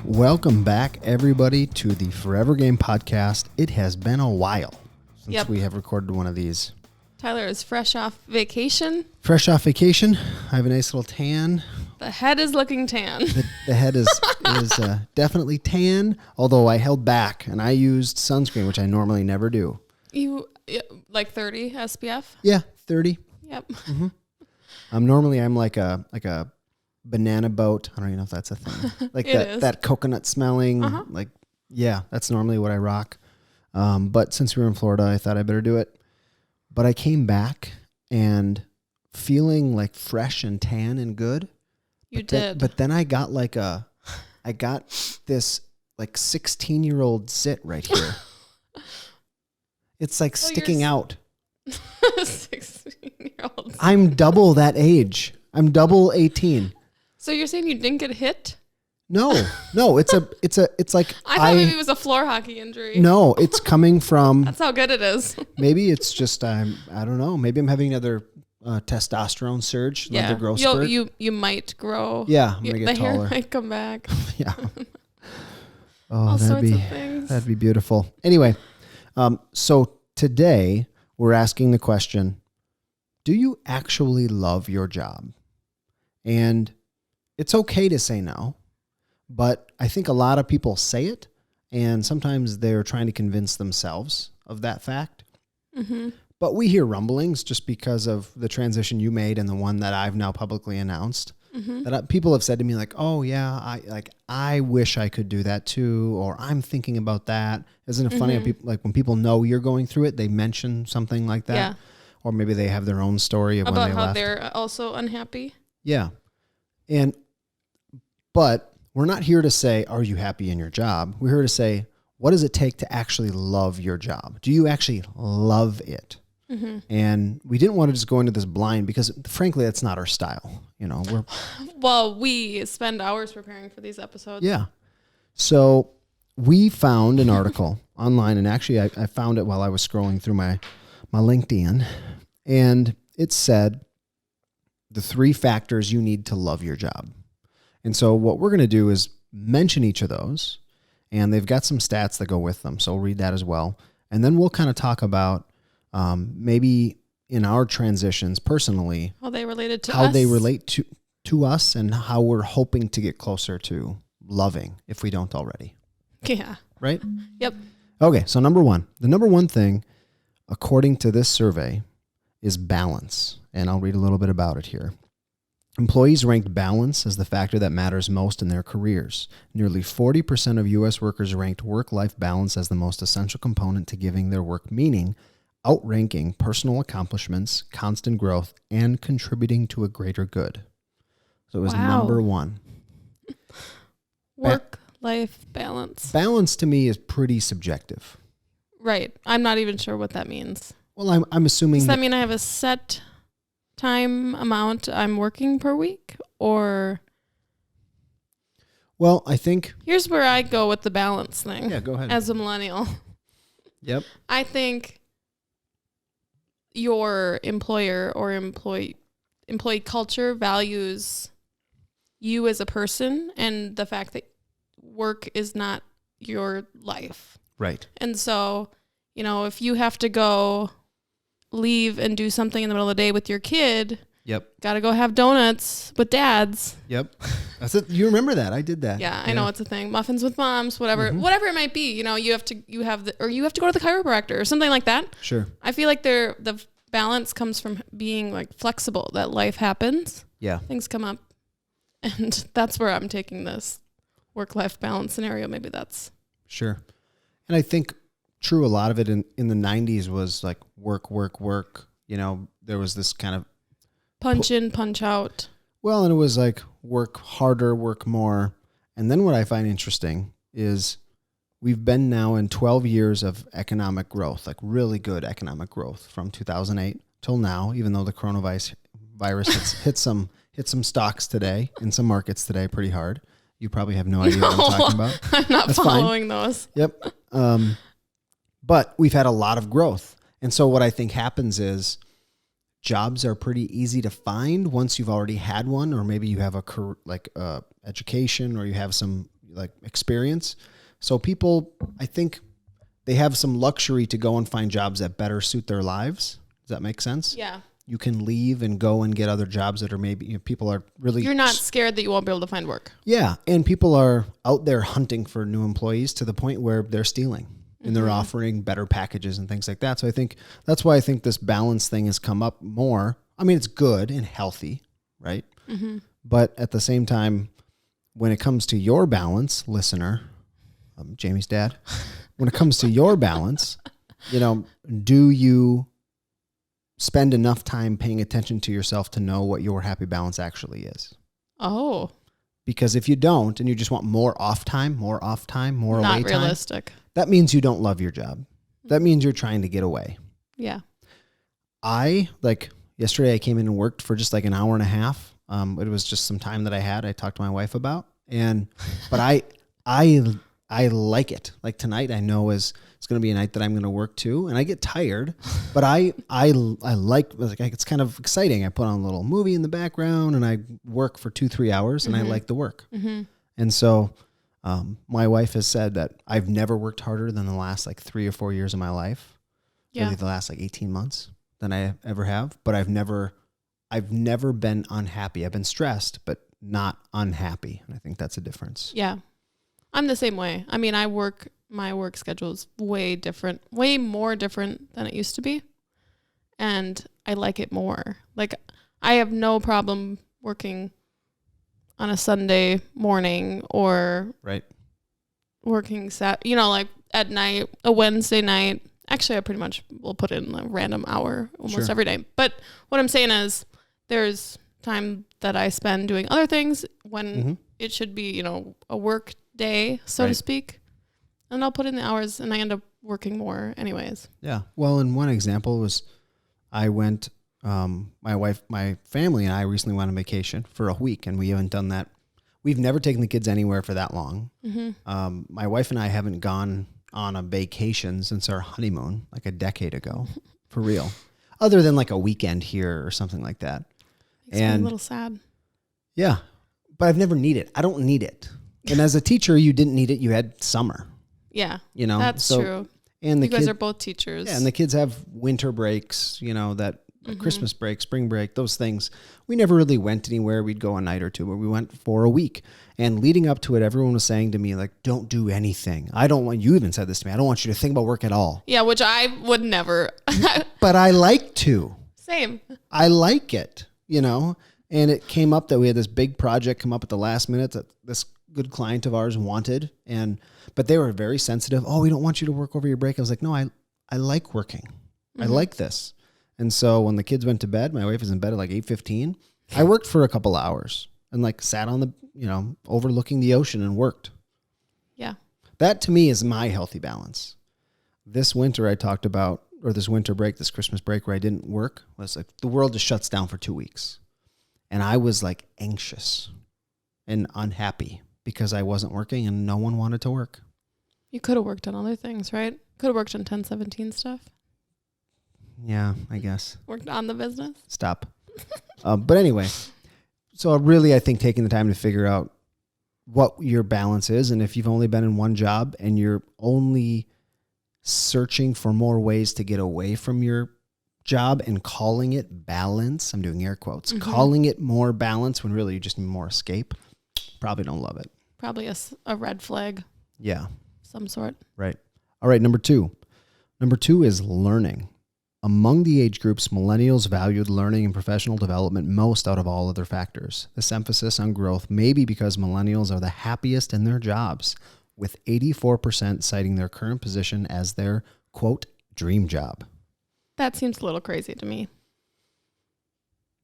Welcome back, everybody, to the Forever Game Podcast. It has been a while since we have recorded one of these. Tyler is fresh off vacation. Fresh off vacation. I have a nice little tan. The head is looking tan. The head is definitely tan, although I held back and I used sunscreen, which I normally never do. You like 30 SPF? Yeah, 30. Yep. Mm-hmm. I'm like a banana boat. I don't even know if that's a thing. Like that coconut smelling. Like, yeah, that's normally what I rock. But since we were in Florida, I thought I better do it. But I came back and feeling like fresh and tan and good. But then I got this like 16-year-old zit right here. It's like sticking out. 16-year-old. I'm double that age. I'm double 18. So you're saying you didn't get hit? No. It's like I thought maybe it was a floor hockey injury. No, it's coming from. That's how good it is. Maybe it's just I don't know. Maybe I'm having another testosterone surge. Yeah, growth spurt. You might grow. Yeah, I'm gonna get the taller. hair might come back. Yeah. All sorts of things. That'd be beautiful. Anyway, so today we're asking the question: do you actually love your job? And it's okay to say no, but I think a lot of people say it, and sometimes they're trying to convince themselves of that fact. Mm-hmm. But we hear rumblings just because of the transition you made and the one that I've now publicly announced. Mm-hmm. That people have said to me like, "Oh yeah, I wish I could do that too," or "I'm thinking about that." Isn't it funny how people, like when people know you're going through it, they mention something like that, yeah. Or maybe they have their own story of about when they how left. They're also unhappy. Yeah, but we're not here to say, "Are you happy in your job?" We're here to say, what does it take to actually love your job? Do you actually love it? Mm-hmm. And we didn't want to just go into this blind because, frankly, that's not our style. You know, we spend hours preparing for these episodes. Yeah. So we found an article online, and actually I found it while I was scrolling through my LinkedIn, and it said the 3 factors you need to love your job. And so what we're going to do is mention each of those, and they've got some stats that go with them. So we'll read that as well. And then we'll kind of talk about maybe in our transitions personally, how they related to how us. they relate to us and how we're hoping to get closer to loving if we don't already. Yeah. Right? Yep. Okay. So the number one thing, according to this survey, is balance. And I'll read a little bit about it here. Employees ranked balance as the factor that matters most in their careers. Nearly 40% of U.S. workers ranked work-life balance as the most essential component to giving their work meaning, outranking personal accomplishments, constant growth, and contributing to a greater good. So it was number one. Work-life balance. Balance to me is pretty subjective. Right. I'm not even sure what that means. Well, I'm assuming... Does that mean I have a set time amount I'm working per week, or? Well, I think here's where I go with the balance thing. Yeah, go ahead. As a millennial. Yep. I think your employer or employee culture values you as a person and the fact that work is not your life. Right. And so, if you have to leave and do something in the middle of the day with your kid. Yep. Got to go have donuts with dads. Yep. That's it. You remember that? I did that. Yeah, I know it's a thing. Muffins with moms, whatever it might be. You have to go to the chiropractor or something like that. Sure. I feel like the balance comes from being like flexible. That life happens. Yeah. Things come up, and that's where I'm taking this work-life balance scenario. Maybe that's sure. And I think true. A lot of it in the 90s was like work. There was this kind of punch in, punch out. Well, and it was like work harder, work more. And then what I find interesting is we've been now in 12 years of economic growth, like really good economic growth from 2008 till now, even though the coronavirus hit some stocks today in some markets today pretty hard. You probably have no idea what I'm talking about. I'm not following those. Yep. But we've had a lot of growth. And so what I think happens is jobs are pretty easy to find once you've already had one, or maybe you have a education, or you have some like experience. So people, I think they have some luxury to go and find jobs that better suit their lives. Does that make sense? Yeah. You can leave and go and get other jobs that are maybe, people are really... You're not scared that you won't be able to find work. Yeah. And people are out there hunting for new employees to the point where they're stealing and they're offering better packages and things like that. So I think that's why I think this balance thing has come up more. I mean, it's good and healthy, right? Mm-hmm. But at the same time, when it comes to your balance, listener, Jamie's dad, when it comes to your balance, do you spend enough time paying attention to yourself to know what your happy balance actually is? Oh. Because if you don't, and you just want more off time, more away time. Not realistic. That means you don't love your job. That means you're trying to get away. Yeah. Yesterday I came in and worked for just like an hour and a half. It was just some time that I had. I talked to my wife about, but I like it. Like tonight, I know it's going to be a night that I'm going to work too, and I get tired, but I like it's kind of exciting. I put on a little movie in the background and I work for 2-3 hours, and I like the work. Mm-hmm. And so, my wife has said that I've never worked harder than the last like 3 or 4 years of my life. Yeah. Really the last like 18 months than I ever have, but I've never been unhappy. I've been stressed, but not unhappy. And I think that's a difference. Yeah. I'm the same way. I mean, my work schedule is way more different than it used to be. And I like it more. Like, I have no problem working on a Sunday morning or working like at night, a Wednesday night. Actually, I pretty much will put in a random hour almost every day. But what I'm saying is there's time that I spend doing other things when it should be, a work day, so to speak. And I'll put in the hours and I end up working more anyways. Yeah. Well, and one example was I went, my family and I recently went on vacation for a week, and we haven't done that. We've never taken the kids anywhere for that long. Mm-hmm. My wife and I haven't gone on a vacation since our honeymoon, like a decade ago, for real, other than like a weekend here or something like that. Makes me a little sad. Yeah. But I've never needed it. I don't need it. And as a teacher, you didn't need it. You had summer. Yeah. That's true. And you guys are both teachers. Yeah. And the kids have winter breaks, that Christmas break, spring break, those things. We never really went anywhere. We'd go a night or two, but we went for a week. And leading up to it, everyone was saying to me, like, don't do anything. You even said this to me. I don't want you to think about work at all. Yeah, which I would never. But I like to. Same. I like it, and it came up that we had this big project come up at the last minute that this good client of ours wanted. But they were very sensitive. Oh, we don't want you to work over your break. I was like, no, I like working. I like this. And so when the kids went to bed, my wife was in bed at like 8:15. I worked for a couple hours and like sat on the, overlooking the ocean and worked. Yeah. That to me is my healthy balance. This winter I talked about, or this winter break, this Christmas break where I didn't work, was like the world just shuts down for 2 weeks. And I was like anxious and unhappy because I wasn't working and no one wanted to work. You could have worked on other things, right? Could have worked on 1017 stuff. Yeah, I guess. Worked on the business. Stop. But anyway, so really I think taking the time to figure out what your balance is, and if you've only been in one job and you're only searching for more ways to get away from your job and calling it balance, I'm doing air quotes, calling it more balance when really you just need more escape, probably don't love it. Probably a red flag. Yeah. Some sort. Right. All right, number two. Number 2 is learning. Among the age groups, millennials valued learning and professional development most out of all other factors. This emphasis on growth may be because millennials are the happiest in their jobs, with 84% citing their current position as their, quote, dream job. That seems a little crazy to me.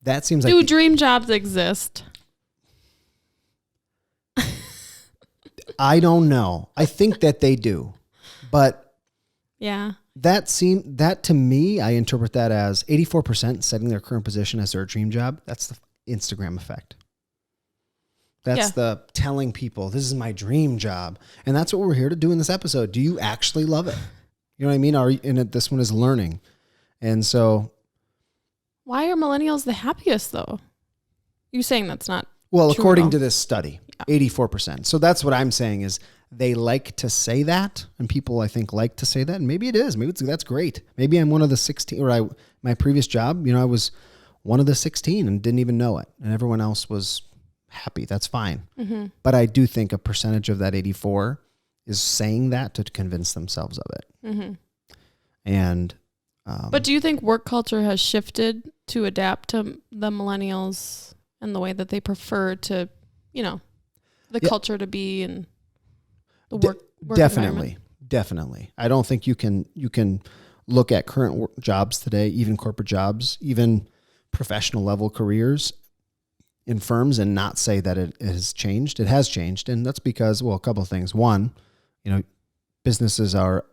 That seems like... Do dream jobs exist? I don't know. I think that they do. But... Yeah. That to me, I interpret that as 84% setting their current position as their dream job. That's the Instagram effect. That's the telling people, this is my dream job. And that's what we're here to do in this episode. Do you actually love it? You know what I mean? This one is learning. And so. Why are millennials the happiest though? You're saying that's not well, true according to this study. 84%. So that's what I'm saying is they like to say that, and people I think like to say that, and maybe it is. Maybe that's great. Maybe I'm one of the 16, or my previous job, I was one of the 16 and didn't even know it, and everyone else was happy. That's fine. Mm-hmm. But I do think a percentage of that 84 is saying that to convince themselves of it. Mm-hmm. And but do you think work culture has shifted to adapt to the millennials and the way that they prefer to, the culture to be and the work Definitely. I don't think you can look at current jobs today, even corporate jobs, even professional level careers in firms, and not say that it has changed. It has changed. And that's because, a couple of things. One, businesses are,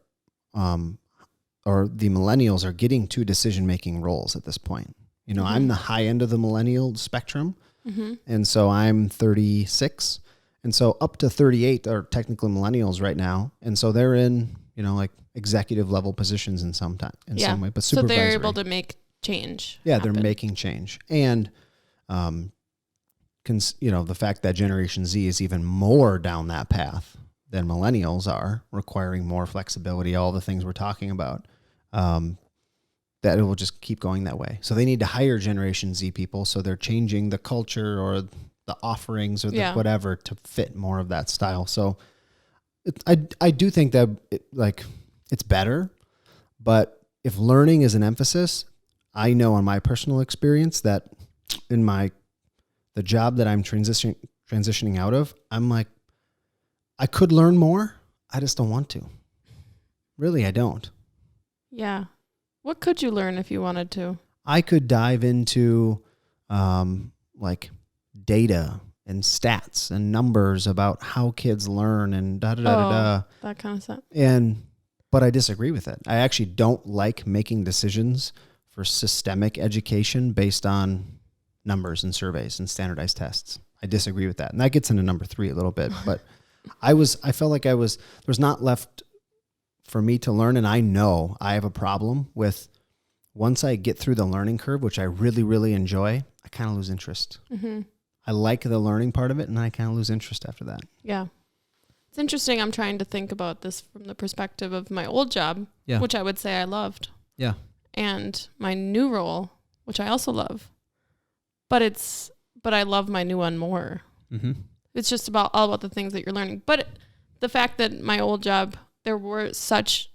or the millennials are getting to decision-making roles at this point. Mm-hmm. I'm the high end of the millennial spectrum. Mm-hmm. And so I'm 36. And so up to 38 are technically millennials right now. And so they're in, like executive level positions in some way, but supervisory. So they're able to make change. Yeah, happen. they're making change. And, the fact that Generation Z is even more down that path than millennials are, requiring more flexibility, all the things we're talking about, that it will just keep going that way. So they need to hire Generation Z people. So they're changing the culture or the offerings or the whatever to fit more of that style. So I do think that it's better, but if learning is an emphasis, I know in my personal experience that in the job that I'm transitioning out of, I'm like, I could learn more. I just don't want to. Really, I don't. Yeah. What could you learn if you wanted to? I could dive into data and stats and numbers about how kids learn and that kind of stuff. But I disagree with it. I actually don't like making decisions for systemic education based on numbers and surveys and standardized tests. I disagree with that. And that gets into number 3 a little bit, but I felt like there's not left for me to learn. And I know I have a problem with, once I get through the learning curve, which I really, really enjoy, I kind of lose interest. Mm-hmm. I like the learning part of it, and I kind of lose interest after that. Yeah. It's interesting. I'm trying to think about this from the perspective of my old job, which I would say I loved. Yeah. And my new role, which I also love. But I love my new one more. Mm-hmm. It's just all about the things that you're learning. But the fact that my old job, there were such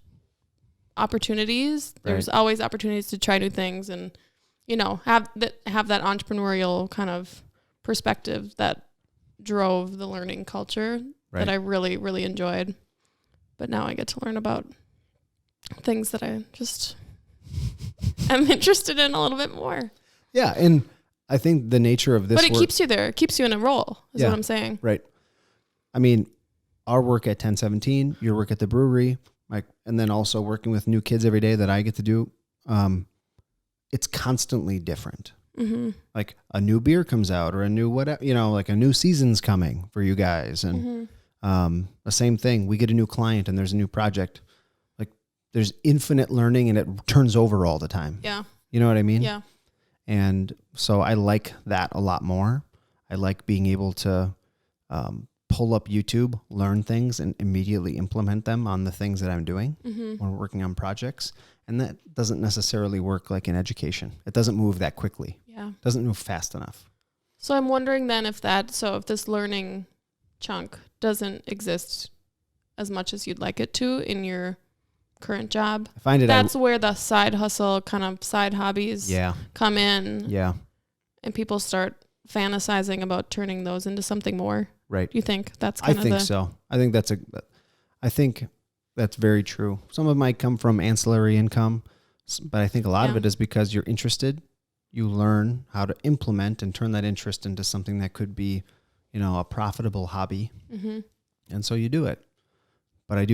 opportunities. There's always opportunities to try new things and, have that entrepreneurial kind of perspective that drove the learning culture that I really, really enjoyed. But now I get to learn about things that I just am interested in a little bit more. Yeah. And I think the nature of this But it keeps you there. It keeps you in a role, is what I'm saying. Right. I mean, our work at 1017, your work at the brewery, and then also working with new kids every day that I get to do, it's constantly different. Mm-hmm. Like a new beer comes out or a new whatever, like a new season's coming for you guys. And the same thing, we get a new client and there's a new project. Like there's infinite learning and it turns over all the time. Yeah. You know what I mean? Yeah. And so I like that a lot more. I like being able to pull up YouTube, learn things, and immediately implement them on the things that I'm doing when we're working on projects. And that doesn't necessarily work like in education. It doesn't move that quickly. Yeah. It doesn't move fast enough. So I'm wondering then if this learning chunk doesn't exist as much as you'd like it to in your current job. I find that's where the side hustle kind of side hobbies come in. Yeah. And people start fantasizing about turning those into something more. Right. Do you think that's kind of I think so. I think that's very true. Some of it might come from ancillary income, but I think a lot of it is because you're interested. You learn how to implement and turn that interest into something that could be, a profitable hobby. Mm-hmm. And so you do it. But I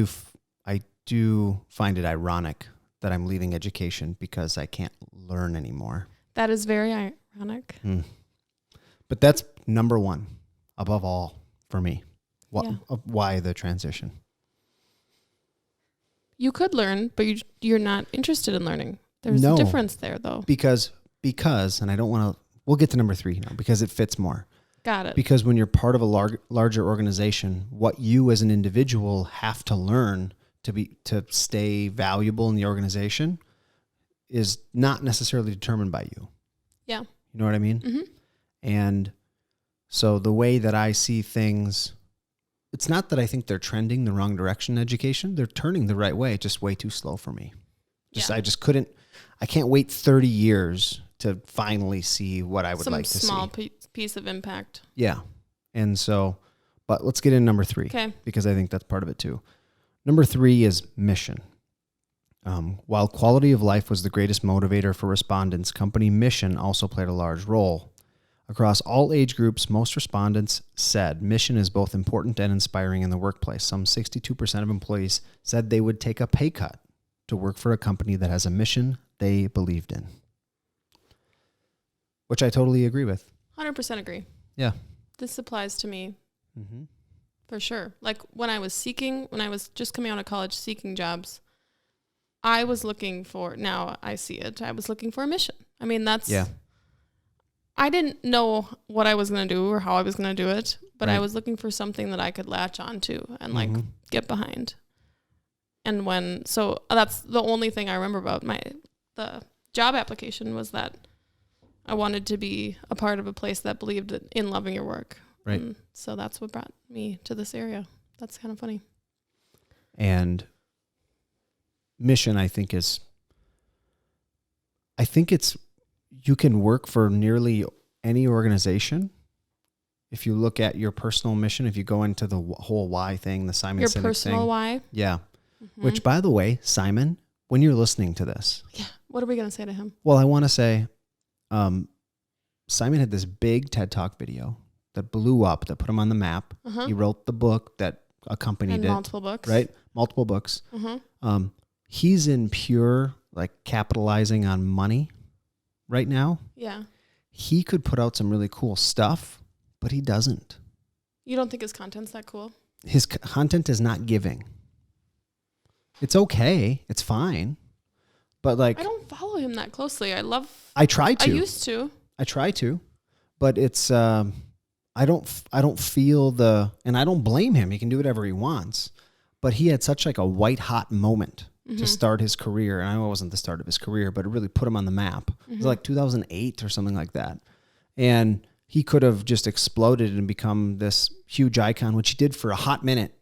do find it ironic that I'm leaving education because I can't learn anymore. That is very ironic. But that's number 1 above all for me. Why the transition? You could learn, but you're not interested in learning. There's a difference there, though. Because, and I don't want to, we'll get to number 3 now because it fits more. Got it. Because when you're part of a larger organization, what you as an individual have to learn to stay valuable in the organization is not necessarily determined by you. Yeah. You know what I mean? Mm-hmm. And so the way that I see things, it's not that I think they're trending the wrong direction in education. They're turning the right way, just way too slow for me. I can't wait 30 years to finally see what I would like to see. Some small piece of impact. Yeah. And so, but let's get in number 3. Okay. Because I think that's part of it too. Number 3 is mission. While quality of life was the greatest motivator for respondents, company mission also played a large role. Across all age groups, most respondents said mission is both important and inspiring in the workplace. Some 62% of employees said they would take a pay cut to work for a company that has a mission they believed in. Which I totally agree with. 100% agree. Yeah. This applies to me Mm-hmm. for sure. Like when I was just coming out of college seeking jobs, I was looking for, now I see it, I was looking for a mission. I mean, I didn't know what I was going to do or how I was going to do it, but Right. I was looking for something that I could latch onto and like get behind. And so that's the only thing I remember about the job application was that I wanted to be a part of a place that believed in loving your work. Right. And so that's what brought me to this area. That's kind of funny. And mission, I think you can work for nearly any organization. If you look at your personal mission, if you go into the whole why thing, the Simon Sinek thing. Your personal why? Yeah. Mm-hmm. Which, by the way, Simon, when you're listening to this. Yeah. What are we going to say to him? Well, I want to say Simon had this big TED Talk video that blew up, that put him on the map. Uh-huh. He wrote the book that accompanied it. Multiple books. Right? Multiple books. Uh-huh. He's in pure, like, capitalizing on money right now. Yeah. He could put out some really cool stuff, but he doesn't. You don't think his content's that cool? His content is not giving. It's okay. It's fine. But like, I don't follow him that closely. I try to. I used to. I try to, but it's, I don't feel and I don't blame him. He can do whatever he wants, but he had such like a white hot moment to start his career. And I know it wasn't the start of his career, but it really put him on the map. It was like 2008 or something like that. And he could have just exploded and become this huge icon, which he did for a hot minute.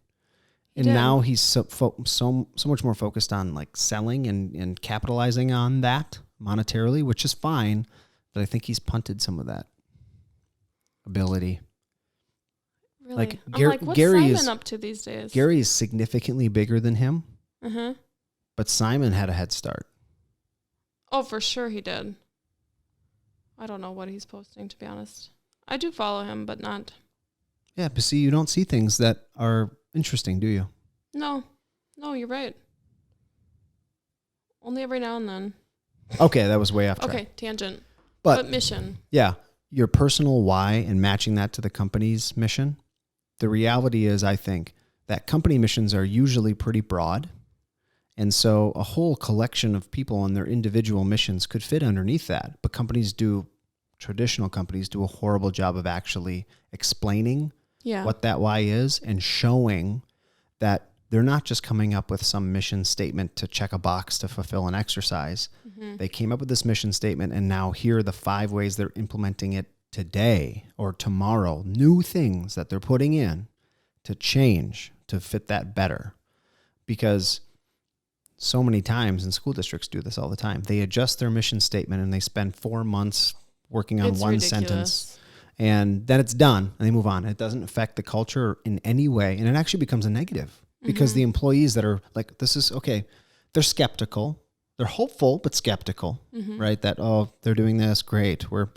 And now he's so much more focused on like selling and capitalizing on that monetarily, which is fine. But I think he's punted some of that ability. Really? Like, what's Simon up to these days? Gary is significantly bigger than him. Uh-huh. But Simon had a head start. Oh, for sure he did. I don't know what he's posting, to be honest. I do follow him, but not. Yeah, but see, you don't see things that are interesting, do you? No, you're right. Only every now and then. Okay, that was way off track. Okay, tangent. But mission. Yeah, your personal why and matching that to the company's mission. The reality is, I think, that company missions are usually pretty broad. And so a whole collection of people on their individual missions could fit underneath that. But traditional companies do a horrible job of actually explaining what that why is and showing that they're not just coming up with some mission statement to check a box to fulfill an exercise. Mm-hmm. They came up with this mission statement, and now here are the 5 ways they're implementing it today or tomorrow. New things that they're putting in to change to fit that better. Because so many times, and school districts do this all the time, they adjust their mission statement and they spend 4 months working on one sentence. And then it's done and they move on. It doesn't affect the culture in any way. And it actually becomes a negative because the employees that are like, this is okay. They're skeptical. They're hopeful, but skeptical, right? That, they're doing this. Great. We're,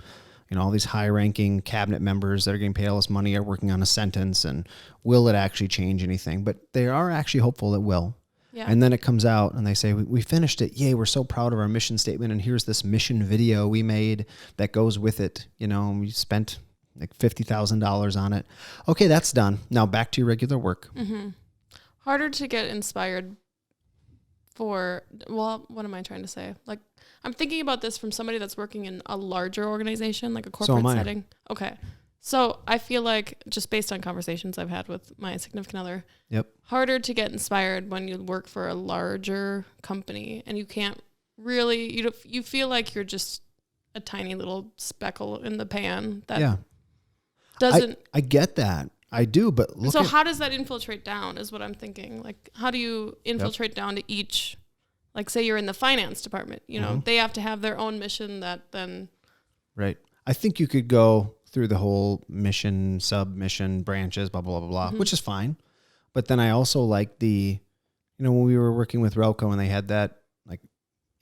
all these high ranking cabinet members that are getting paid all this money are working on a sentence, and will it actually change anything? But they are actually hopeful it will. Yeah. And then it comes out and they say, we finished it. Yay, we're so proud of our mission statement. And here's this mission video we made that goes with it. We spent like $50,000 on it. Okay, that's done. Now back to your regular work. Mm-hmm. Harder to get inspired what am I trying to say? Like, I'm thinking about this from somebody that's working in a larger organization, like a corporate setting. Okay. So I feel like, just based on conversations I've had with my significant other, Yep. harder to get inspired when you work for a larger company and you can't really, you feel like you're just a tiny little speckle in the pan that doesn't. I get that. I do, but look. So how does that infiltrate down is what I'm thinking. Like, how do you infiltrate down to each, like, say you're in the finance department, you know, they have to have their own mission that then. Right. I think you could go through the whole mission, sub-mission, branches, blah, blah, blah, blah, which is fine. But then I also like the, you know, when we were working with Relco and they had that like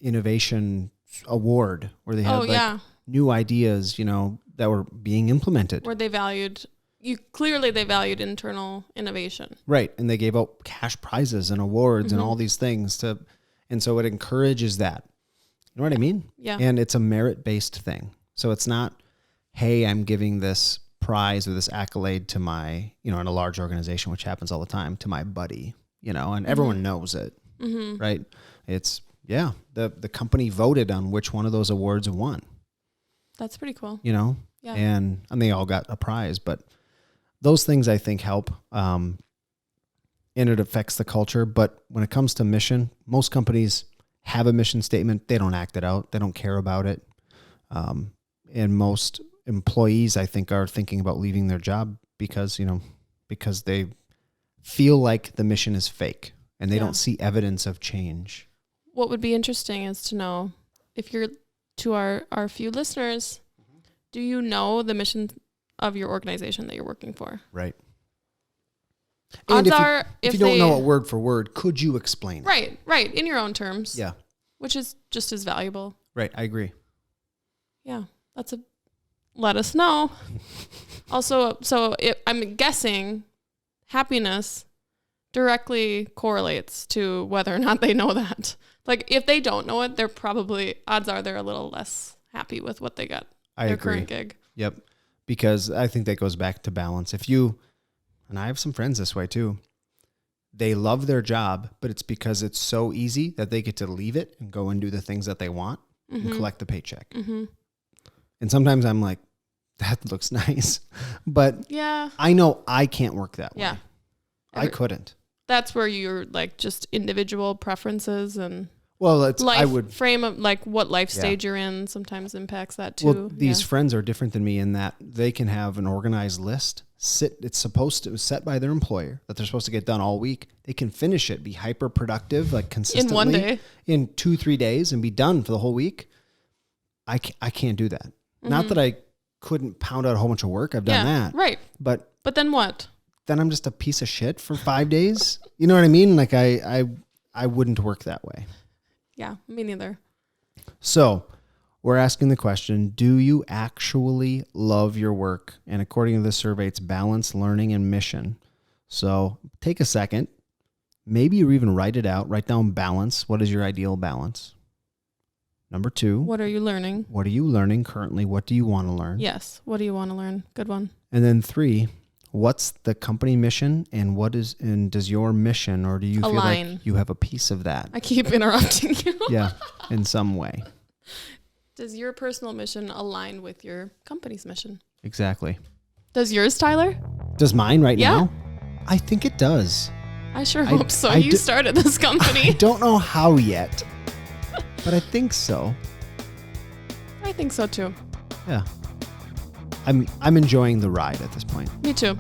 innovation award where they had new ideas, you know, that were being implemented. Where they valued internal innovation. Right. And they gave out cash prizes and awards and all these things and so it encourages that. You know what I mean? Yeah. And it's a merit-based thing. So it's not, hey, I'm giving this prize or this accolade to my, you know, in a large organization, which happens all the time, to my buddy, you know, and everyone knows it, right? It's, the company voted on which one of those awards won. That's pretty cool. You know? Yeah. And they all got a prize, but those things I think help, and it affects the culture. But when it comes to mission, most companies have a mission statement. They don't act it out. They don't care about it. And most employees, I think, are thinking about leaving their job because they feel like the mission is fake and they don't see evidence of change. What would be interesting is to know, if you're, to our few listeners, do you know the mission of your organization that you're working for? Right. Odds And are, if you don't know it word for word, could you explain it? Right, in your own terms. Yeah. Which is just as valuable. Right, I agree. Yeah, let us know. Also, I'm guessing happiness directly correlates to whether or not they know that. Like, if they don't know it, odds are they're a little less happy with what they got. I agree. Current gig. Yep. Because I think that goes back to balance. And I have some friends this way too, they love their job, but it's because it's so easy that they get to leave it and go and do the things that they want and collect the paycheck. And sometimes I'm like, that looks nice, but I know I can't work that way. Yeah. I couldn't. That's where you're like just individual preferences and frame of like what life stage you're in sometimes impacts that too. Well, these friends are different than me in that they can have an organized list. It's supposed to set by their employer that they're supposed to get done all week. They can finish it, be hyper productive, like consistently in one day, in 2-3 days, and be done for the whole week. I can't do that. Not that I couldn't pound out a whole bunch of work. I've done that. Right. But then what? Then I'm just a piece of shit for 5 days. You know what I mean? Like I wouldn't work that way. Yeah, me neither. So we're asking the question, do you actually love your work? And according to the survey, it's balance, learning, and mission. So take a second. Maybe you even write it out. Write down balance. What is your ideal balance? Number 2. What are you learning? What are you learning currently? What do you want to learn? Yes. What do you want to learn? Good one. And then 3, what's the company mission and does your mission, or do you feel like you have a piece of that? I keep interrupting you. Yeah, in some way. Does your personal mission align with your company's mission? Exactly. Does yours, Tyler? Does mine right now? I think it does. I sure hope so. You started this company. I don't know how yet, but I think so. I think so too. Yeah. I'm enjoying the ride at this point. Me too.